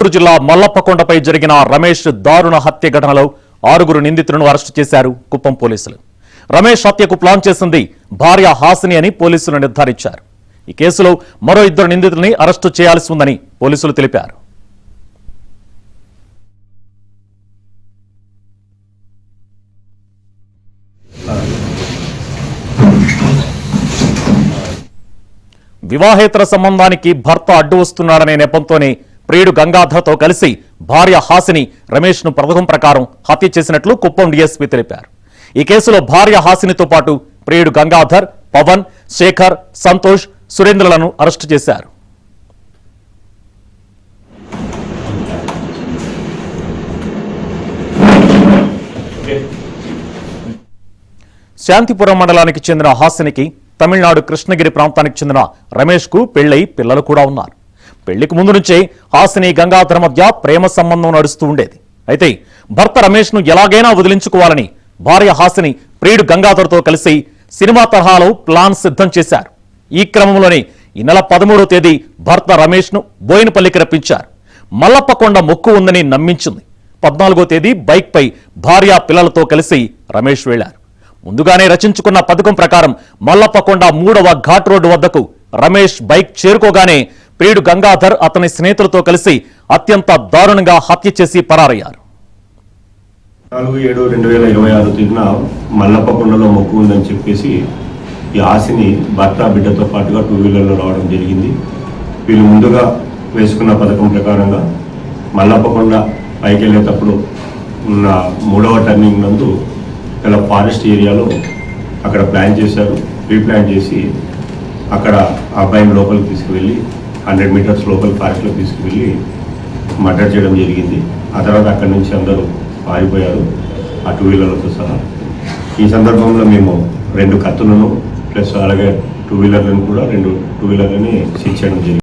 చిత్తూరు జిల్లా మల్లప్పకొండపై జరిగిన రమేష్ దారుణ హత్య ఘటనలో 6 నిందితులను అరెస్టు చేశారు కుప్పం పోలీసులు. రమేష్ హత్యకు ప్లాన్ చేసింది భార్య హాసిని అని పోలీసులు నిర్ధారించారు. ఈ కేసులో మరో 2 నిందితుల్ని అరెస్టు చేయాల్సి ఉందని పోలీసులు తెలిపారు. వివాహేతర సంబంధానికి భర్త అడ్డు వస్తున్నాడనే నెపంతోనే ప్రియుడు గంగాధర్తో కలిసి భార్య హాసిని రమేష్ ను పథకం ప్రకారం హత్య చేసినట్లు కుప్పం డీఎస్పీ తెలిపారు. ఈ కేసులో భార్య హాసినితో పాటు ప్రియుడు గంగాధర్, పవన్, శేఖర్, సంతోష్, సురేంద్రలను అరెస్టు చేశారు. శాంతిపురం మండలానికి చెందిన హాసినికి తమిళనాడు కృష్ణగిరి ప్రాంతానికి చెందిన రమేష్ కు పెళ్లై పిల్లలు కూడా ఉన్నారు. పెళ్లికి ముందు నుంచే హాసిని గంగాధర్ మధ్య ప్రేమ సంబంధం నడుస్తూ ఉండేది. అయితే భర్త రమేష్ ను ఎలాగైనా వదిలించుకోవాలని భార్య హాసిని ప్రియుడు గంగాధర్తో కలిసి సినిమా తరహాలో ప్లాన్ సిద్ధం చేశారు. ఈ క్రమంలోనే ఈ నెల 13వ తేదీ భర్త రమేష్ ను బోయినపల్లికి రప్పించారు. మల్లప్పకొండ మొక్కు ఉందని నమ్మించింది. 14వ తేదీ బైక్ పై భార్య పిల్లలతో కలిసి రమేష్ వెళ్లారు. ముందుగానే రచించుకున్న పథకం ప్రకారం మల్లప్పకొండ 3వ ఘాట్ రోడ్డు వద్దకు రమేష్ బైక్ చేరుకోగానే ప్రియుడు గంగాధర్ అతని స్నేహితులతో కలిసి అత్యంత దారుణంగా హత్య చేసి పరారయ్యారు. 4/7/2026 తేదీన మల్లప్పకొండలో మొక్కు ఉందని చెప్పేసి ఈ హాసిని భర్త బిడ్డతో పాటుగా 2 వీలర్లో రావడం జరిగింది. వీళ్ళు ముందుగా వేసుకున్న పథకం ప్రకారంగా మల్లప్పకొండ పైకి వెళ్ళేటప్పుడు ఉన్న 3వ టర్నింగ్ నందు గల ఫారెస్ట్ ఏరియాలో అక్కడ ప్లాన్ చేశారు. ప్లాన్ చేసి అక్కడ అబ్బాయిని లోపలికి తీసుకువెళ్ళి 100 మీటర్స్ లోపల ఫారెస్ట్లో తీసుకువెళ్ళి మర్డర్ చేయడం జరిగింది. ఆ తర్వాత అక్కడి నుంచి అందరూ పారిపోయారు, ఆ 2 వీలర్లతో సహా. ఈ సందర్భంలో మేము 2 కత్తులను ప్లస్ అలాగే 2 వీలర్లను కూడా 2 వీలర్లని సీజ్ చేయడం జరిగింది.